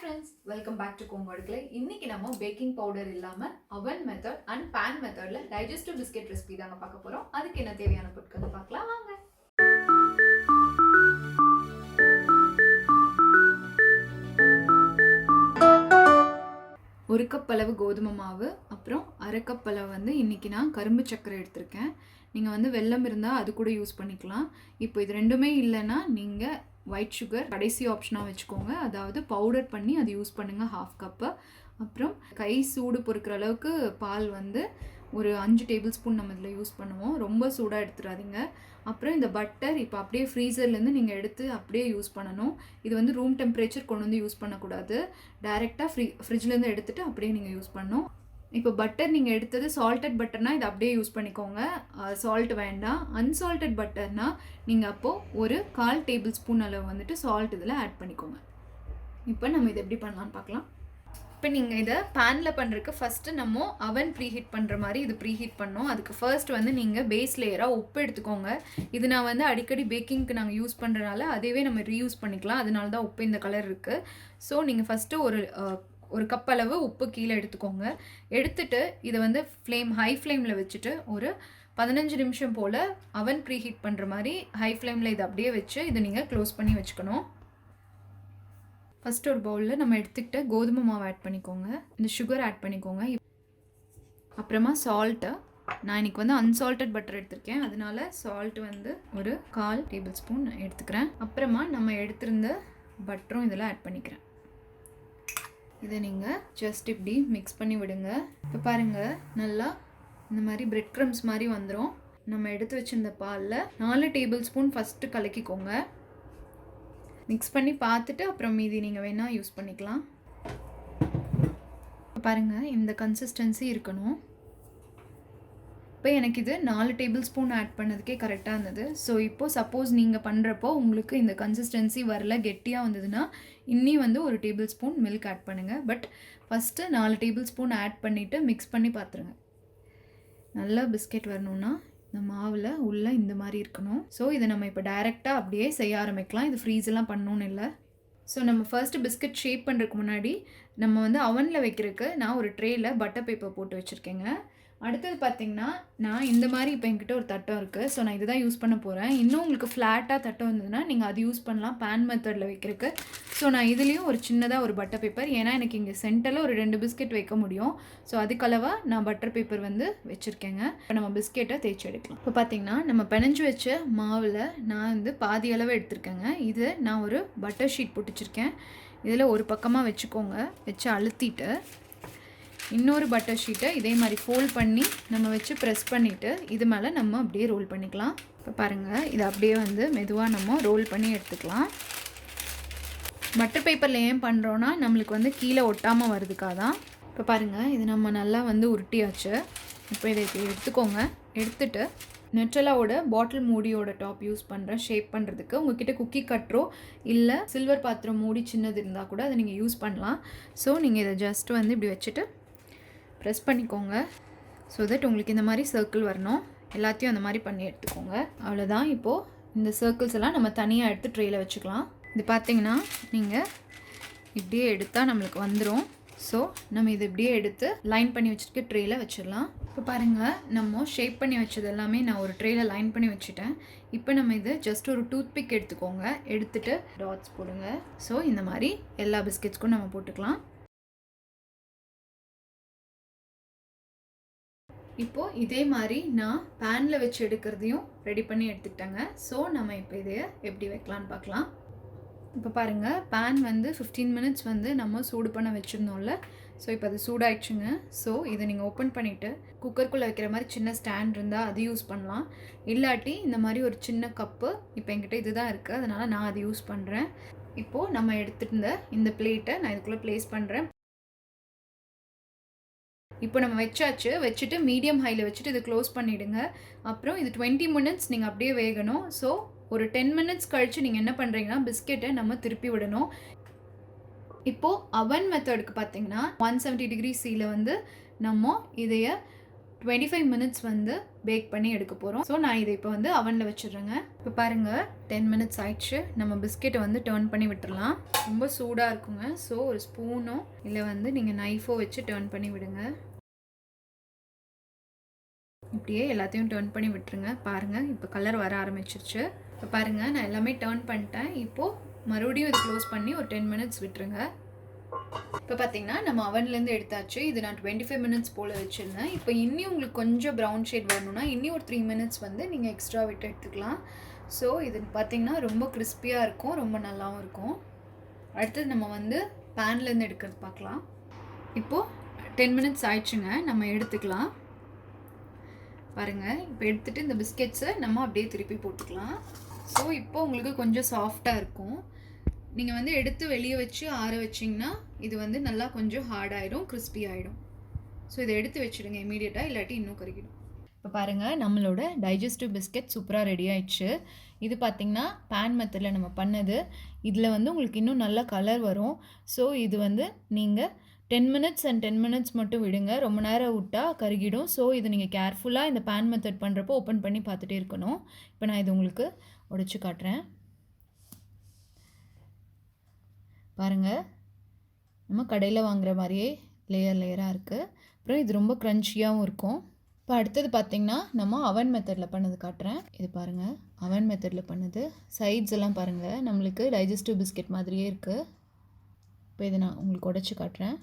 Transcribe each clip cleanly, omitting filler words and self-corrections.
friends, welcome back to Komodukle. இன்னைக்கு நம்ம baking powder இல்லாம oven method and pan methodல digestive biscuit recipe தாங்க பார்க்க போறோம். அதுக்கு என்ன தேவையான பொருட்கள் பார்க்கலாம் வாங்க. ஒரு கப் அளவு கோதுமை மாவு, அப்புறம் அரை கப் அளவு வந்து இன்னைக்கு நான் கரும்பு சர்க்கரை எடுத்திருக்கேன். நீங்கள் வந்து வெல்லம் இருந்தால் அது கூட யூஸ் பண்ணிக்கலாம். இப்போ இது ரெண்டுமே இல்லைன்னா நீங்கள் ஒயிட் சுகர் கடைசி ஆப்ஷனாக வச்சுக்கோங்க. அதாவது பவுடர் பண்ணி அது யூஸ் பண்ணுங்கள் 1/2 கப்பு. அப்புறம் கை சூடு பொறுக்கிற அளவுக்கு பால் வந்து ஒரு 5 டேபிள் ஸ்பூன் நம்ம இதில் யூஸ் பண்ணுவோம். ரொம்ப சூடாக எடுத்துடாதீங்க. அப்புறம் இந்த பட்டர் இப்போ அப்படியே ஃப்ரீசர்லேருந்து நீங்கள் எடுத்து அப்படியே யூஸ் பண்ணணும். இது வந்து ரூம் டெம்பரேச்சர் கொண்டு வந்து யூஸ் பண்ணக்கூடாது. டைரெக்டாக ஃப்ரிட்ஜ்லேருந்து எடுத்துகிட்டு அப்படியே நீங்கள் யூஸ் பண்ணணும். இப்போ பட்டர் நீங்கள் எடுத்தது சால்டட் பட்டர்னால் இதை அப்படியே யூஸ் பண்ணிக்கோங்க, சால்ட் வேண்டாம். அன்சால்டட் பட்டர்னால் நீங்கள் அப்போது ஒரு 1/4 டேபிள் ஸ்பூன் அளவு வந்துட்டு சால்ட் இதில் ஆட் பண்ணிக்கோங்க. இப்போ நம்ம இதை எப்படி பண்ணலான்னு பார்க்கலாம். இப்போ நீங்கள் இதை பேனில் பண்ணுறதுக்கு ஃபஸ்ட்டு நம்ம அவன் ப்ரீஹீட் பண்ணுற மாதிரி இது ப்ரீஹீட் பண்ணோம். அதுக்கு ஃபர்ஸ்ட் வந்து நீங்கள் பேஸ் லேயராக உப்பு எடுத்துக்கோங்க. இது நான் வந்து அடிக்கடி பேக்கிங்க்கு நாங்கள் யூஸ் பண்ணுறனால அதைவே நம்ம ரீயூஸ் பண்ணிக்கலாம். அதனால தான் உப்பு இந்த கலர் இருக்குது. ஸோ நீங்கள் ஃபஸ்ட்டு ஒரு கப் அளவு உப்பு கீழே எடுத்துக்கோங்க. எடுத்துட்டு இதை வந்து ஹை ஃப்ளேமில் வச்சுட்டு ஒரு 15 நிமிஷம் போல் அவன் ப்ரீஹீட் பண்ணுற மாதிரி ஹை ஃப்ளேமில் இதை அப்படியே வச்சு இதை நீங்கள் க்ளோஸ் பண்ணி வச்சுக்கணும். ஃபஸ்ட்டு ஒரு பவுலில் நம்ம எடுத்துக்கிட்ட கோதுமை மாவு ஆட் பண்ணிக்கோங்க. இந்த சுகர் ஆட் பண்ணிக்கோங்க. அப்புறமா சால்ட்டு, நான் இன்றைக்கி வந்து அன்சால்டட் பட்டர் எடுத்திருக்கேன், அதனால சால்ட்டு வந்து ஒரு 1/4 டேபிள் ஸ்பூன் எடுத்துக்கிறேன். அப்புறமா நம்ம எடுத்திருந்த பட்டரும் இதில் ஆட் பண்ணிக்கிறேன். இதை நீங்கள் ஜஸ்ட் இப்படி மிக்ஸ் பண்ணி விடுங்க. இப்போ பாருங்கள், நல்லா இந்த மாதிரி பிரெட் க்ரம்ஸ் மாதிரி வந்துடும். நம்ம எடுத்து வச்சுருந்த பாலில் 4 டேபிள் ஸ்பூன் ஃபஸ்ட்டு கலக்கிக்கோங்க. மிக்ஸ் பண்ணி பார்த்துட்டு அப்புறம் மீதி நீங்கள் வேணால் யூஸ் பண்ணிக்கலாம். பாருங்கள், இந்த கன்சிஸ்டன்சி இருக்கணும். இப்போ எனக்கு இது 4 டேபிள் ஸ்பூன் ஆட் பண்ணதுக்கே கரெக்டாக இருந்தது. ஸோ இப்போது சப்போஸ் நீங்கள் பண்ணுறப்போ உங்களுக்கு இந்த கன்சிஸ்டன்சி வரல, கெட்டியாக வந்ததுன்னா இன்னி வந்து ஒரு டேபிள் ஸ்பூன் மில்க் ஆட் பண்ணுங்கள். But first 4 tablespoon add பண்ணிவிட்டு மிக்ஸ் பண்ணி பார்த்துருங்க. நல்லா பிஸ்கெட் வரணுன்னா இந்த மாவில் உள்ளே இந்த மாதிரி இருக்கணும். ஸோ இதை நம்ம இப்போ டைரெக்டாக அப்படியே செய்ய ஆரம்பிக்கலாம். இது ஃப்ரீஸெல்லாம் பண்ணணுன்னு இல்லை. ஸோ நம்ம ஃபர்ஸ்ட்டு பிஸ்கெட் ஷேப் பண்ணுறதுக்கு முன்னாடி நம்ம வந்து அவனில் வைக்கிறதுக்கு நான் ஒரு ட்ரேயில் பட்டர் பேப்பர் போட்டு வச்சுருக்கேங்க. அடுத்தது பார்த்திங்கன்னா, நான் இந்த மாதிரி இப்போ என்கிட்ட ஒரு தட்டம் இருக்குது. ஸோ நான் இதை தான் யூஸ் பண்ண போகிறேன். இன்னும் உங்களுக்கு ஃப்ளாட்டாக தட்டம் இருந்ததுன்னா நீங்கள் அது யூஸ் பண்ணலாம் பேன் மெத்தடில் வைக்கிறதுக்கு. ஸோ நான் இதுலேயும் ஒரு சின்னதாக ஒரு பட்டர் பேப்பர், ஏன்னா எனக்கு இங்கே சென்டரில் ஒரு 2 பிஸ்கெட் வைக்க முடியும். ஸோ அதுக்களவாக நான் பட்டர் பேப்பர் வந்து வச்சுருக்கேங்க. இப்போ நம்ம பிஸ்கெட்டை தேய்ச்சி எடுக்கலாம். இப்போ பார்த்திங்கன்னா, நம்ம பிணைஞ்சு வச்ச மாவில் நான் வந்து பாதி அளவு எடுத்திருக்கேங்க. இது நான் ஒரு பட்டர் ஷீட் போட்டு வச்சுருக்கேன். இதில் ஒரு பக்கமாக வச்சுக்கோங்க. வச்சு அழுத்திட்டு இன்னொரு பட்டர் ஷீட்டை இதே மாதிரி ஃபோல்ட் பண்ணி நம்ம வச்சு ப்ரெஸ் பண்ணிவிட்டு இது மேலே நம்ம அப்படியே ரோல் பண்ணிக்கலாம். இப்போ பாருங்கள், இதை அப்படியே வந்து மெதுவாக நம்ம ரோல் பண்ணி எடுத்துக்கலாம். பட்டர் பேப்பரில் ஏன் பண்ணுறோன்னா நம்மளுக்கு வந்து கீழே ஒட்டாமல் வருதுக்காக தான். இப்போ பாருங்கள், இது நம்ம நல்லா வந்து உருட்டியாச்சு. இப்போ இதை எடுத்துக்கோங்க. எடுத்துகிட்டு நெட்ரலாவோட பாட்டில் மூடியோட டாப் யூஸ் பண்ணுறேன் ஷேப் பண்ணுறதுக்கு. உங்கள்கிட்ட குக்கி கட்டரோ இல்லை சில்வர் பாத்திரம் மூடி சின்னது இருந்தால் கூட அதை நீங்கள் யூஸ் பண்ணலாம். ஸோ நீங்கள் இதை ஜஸ்ட் வந்து இப்படி வச்சுட்டு ப்ரெஸ் பண்ணிக்கோங்க. ஸோ தட் உங்களுக்கு இந்த மாதிரி சர்க்கிள் வரணும். எல்லாத்தையும் அந்த மாதிரி பண்ணி எடுத்துக்கோங்க. அவ்வளோதான். இப்போது இந்த சர்க்கிள்ஸ் எல்லாம் நம்ம தனியாக எடுத்து ட்ரேயில் வச்சுக்கலாம். இது பார்த்திங்கன்னா நீங்கள் இப்படியே எடுத்தால் நம்மளுக்கு வந்துடும். ஸோ நம்ம இது இப்படியே எடுத்து லைன் பண்ணி வச்சுட்டு ட்ரேயில் வச்சிடலாம். இப்போ பாருங்கள், நம்ம ஷேப் பண்ணி வச்சது எல்லாமே நான் ஒரு ட்ரேயில் லைன் பண்ணி வச்சுட்டேன். இப்போ நம்ம இது ஜஸ்ட் ஒரு டூத் பிக் எடுத்துக்கோங்க. எடுத்துகிட்டு டாட்ஸ் போடுங்க. ஸோ இந்த மாதிரி எல்லா பிஸ்கெட்ஸ்க்கும் நம்ம போட்டுக்கலாம். இப்போது இதே மாதிரி நான் பேனில் வச்சு எடுக்கிறதையும் ரெடி பண்ணி எடுத்துக்கிட்டேங்க. ஸோ நம்ம இப்போ இதையை எப்படி வைக்கலான்னு பார்க்கலாம். இப்போ பாருங்கள், பேன் வந்து 15 மினிட்ஸ் வந்து நம்ம சூடு பண்ண வச்சுருந்தோம்ல. ஸோ இப்போ அது சூடாயிடுச்சுங்க. ஸோ இதை நீங்கள் ஓப்பன் பண்ணிவிட்டு குக்கருக்குள்ளே வைக்கிற மாதிரி சின்ன ஸ்டாண்ட் இருந்தால் அது யூஸ் பண்ணலாம். இல்லாட்டி இந்த மாதிரி ஒரு சின்ன கப்பு, இப்போ என்கிட்ட இது தான் இருக்குது, அதனால் நான் அதை யூஸ் பண்ணுறேன். இப்போது நம்ம எடுத்துகிட்டு இந்த பிளேட்டை நான் இதுக்குள்ளே ப்ளேஸ் பண்ணுறேன். இப்போ நம்ம வச்சுட்டு மீடியம் ஹையில் வச்சுட்டு இதை க்ளோஸ் பண்ணிவிடுங்க. அப்புறம் இது 20 மினிட்ஸ் நீங்கள் அப்படியே வேகணும். ஸோ ஒரு 10 மினிட்ஸ் கழித்து நீங்கள் என்ன பண்ணுறீங்கன்னா பிஸ்கெட்டை நம்ம திருப்பி விடணும். இப்போது அவன் மெத்தடுக்கு பார்த்திங்கன்னா 170 டிகிரி சீல வந்து நம்ம இதையை 25 மினிட்ஸ் வந்து பேக் பண்ணி எடுக்க போகிறோம். ஸோ நான் இதை இப்போ வந்து அவனில் வச்சிடுறேங்க. இப்போ பாருங்கள் 10 மினிட்ஸ் ஆயிடுச்சு. நம்ம பிஸ்கெட்டை வந்து டர்ன் பண்ணி விட்டுறலாம். ரொம்ப சூடாக இருக்குங்க. ஸோ ஒரு ஸ்பூனோ இல்லை வந்து நீங்கள் நைஃபோ வச்சு டர்ன் பண்ணி விடுங்க. இப்படியே எல்லாத்தையும் டர்ன் பண்ணி விட்டுருங்க. பாருங்கள் இப்போ கலர் வர ஆரம்பிச்சிருச்சு. இப்போ பாருங்கள் நான் எல்லாமே டர்ன் பண்ணிட்டேன். இப்போது மறுபடியும் இது க்ளோஸ் பண்ணி ஒரு 10 மினிட்ஸ் விட்டுருங்க. இப்போ பார்த்தீங்கன்னா நம்ம அவன்லேருந்து எடுத்தாச்சு. இது நான் 25 மினிட்ஸ் போல் வச்சுருந்தேன். இப்போ இன்னும் உங்களுக்கு கொஞ்சம் ப்ரௌன் ஷேட் வரணும்னா இன்னும் ஒரு 3 மினிட்ஸ் வந்து நீங்கள் எக்ஸ்ட்ரா விட்டு எடுத்துக்கலாம். ஸோ இது பார்த்திங்கன்னா ரொம்ப கிறிஸ்பியாக இருக்கும், ரொம்ப நல்லாவும் இருக்கும். அடுத்தது நம்ம வந்து பேன்லேருந்து எடுக்கிறது பார்க்கலாம். இப்போது 10 மினிட்ஸ் ஆயிடுச்சுங்க. நம்ம எடுத்துக்கலாம். பாருங்கள் இப்போ எடுத்துகிட்டு இந்த பிஸ்கெட்ஸை நம்ம அப்படியே திருப்பி போட்டுக்கலாம். ஸோ இப்போ உங்களுக்கு கொஞ்சம் சாஃப்டாக இருக்கும். நீங்கள் வந்து எடுத்து வெளியே வச்சு ஆற வச்சிங்கன்னா இது வந்து நல்லா கொஞ்சம் ஹார்ட் ஆகிடும், கிறிஸ்பி ஆகிடும். ஸோ இதை எடுத்து வச்சுடுங்க இமீடியட்டாக, இல்லாட்டி இன்னும் கருகிடும். இப்போ பாருங்கள் நம்மளோட டைஜஸ்டிவ் பிஸ்கெட் சூப்பராக ரெடி ஆயிடுச்சு. இது பார்த்திங்கன்னா பேன் மெத்தடில் நம்ம பண்ணது. இதில் வந்து உங்களுக்கு இன்னும் நல்ல கலர் வரும். ஸோ இது வந்து நீங்கள் 10 மினிட்ஸ் அண்ட் 10 மினிட்ஸ் மட்டும் விடுங்க. ரொம்ப நேரம் விட்டால் கருகிடும். ஸோ இது நீங்கள் கேர்ஃபுல்லாக இந்த பேன் மெத்தட் பண்ணுறப்போ ஓப்பன் பண்ணி பார்த்துட்டே இருக்கணும். இப்போ நான் இது உங்களுக்கு உடைச்சு காட்டுறேன். பாருங்கள் நம்ம கடையில் வாங்குகிற மாதிரியே லேயராக இருக்குது. அப்புறம் இது ரொம்ப க்ரன்ச்சியாகவும் இருக்கும். இப்போ அடுத்தது பார்த்திங்கன்னா நம்ம அவன் மெத்தடில் பண்ணது காட்டுறேன். இது பாருங்கள் அவன் மெத்தடில் பண்ணது. சைட்ஸ் எல்லாம் பாருங்கள் நம்மளுக்கு டைஜஸ்டிவ் பிஸ்கெட் மாதிரியே இருக்குது. இப்போ இதை நான் உங்களுக்கு உடைச்சி காட்டுறேன்.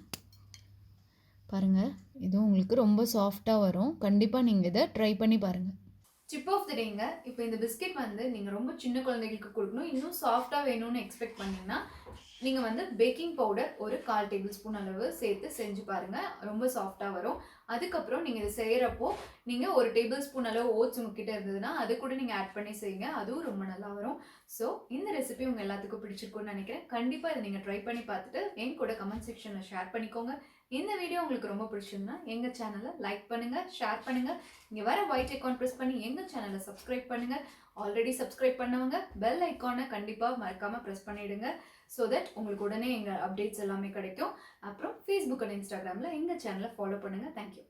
பாருங்கள் இதுவும் உங்களுக்கு ரொம்ப சாஃப்டாக வரும். கண்டிப்பாக நீங்கள் இதை ட்ரை பண்ணி பாருங்கள். Tip of the tank. இப்போ இந்த பிஸ்கெட் வந்து நீங்கள் ரொம்ப சின்ன குழந்தைகளுக்கு கொடுக்கணும், இன்னும் சாஃப்டாக வேணும்னு எக்ஸ்பெக்ட் பண்ணிங்கன்னா நீங்கள் வந்து பேக்கிங் பவுடர் ஒரு 1/4 டேபிள் ஸ்பூன் அளவு சேர்த்து செஞ்சு பாருங்கள். ரொம்ப சாஃப்டாக வரும். அதுக்கப்புறம் நீங்கள் இதை செய்கிறப்போ நீங்கள் ஒரு டேபிள் ஸ்பூன் அளவு ஓட்ஸ் உங்ககிட்ட இருந்ததுன்னா அது கூட நீங்கள் ஆட் பண்ணி செய்யுங்க. அதுவும் ரொம்ப நல்லா வரும். ஸோ இந்த ரெசிபி உங்கள் எல்லாத்துக்கும் பிடிச்சிருக்குன்னு நினைக்கிறேன். கண்டிப்பாக இதை நீங்கள் ட்ரை பண்ணி பார்த்துட்டு என் கூட கமெண்ட் செக்ஷனில் ஷேர் பண்ணிக்கோங்க. இந்த வீடியோ உங்களுக்கு ரொம்ப பிடிச்சிருந்தா எங்கள் சேனலை லைக் பண்ணுங்கள், ஷேர் பண்ணுங்கள். இங்கே வர ஒயிட் ஐக்கான் ப்ரெஸ் பண்ணி எங்கள் சேனலை சப்ஸ்கிரைப் பண்ணுங்கள். ஆல்ரெடி சப்ஸ்கிரைப் பண்ணவங்க பெல் ஐக்கானை கண்டிப்பாக மறக்காமல் ப்ரெஸ் பண்ணிவிடுங்க. ஸோ தட் உங்களுக்கு உடனே எங்கள் அப்டேட்ஸ் எல்லாமே கிடைக்கும். அப்புறம் ஃபேஸ்புக் அண்ட் இன்ஸ்டாகிராமில் எங்கள் சேனலை ஃபாலோ பண்ணுங்கள். தேங்க்யூ.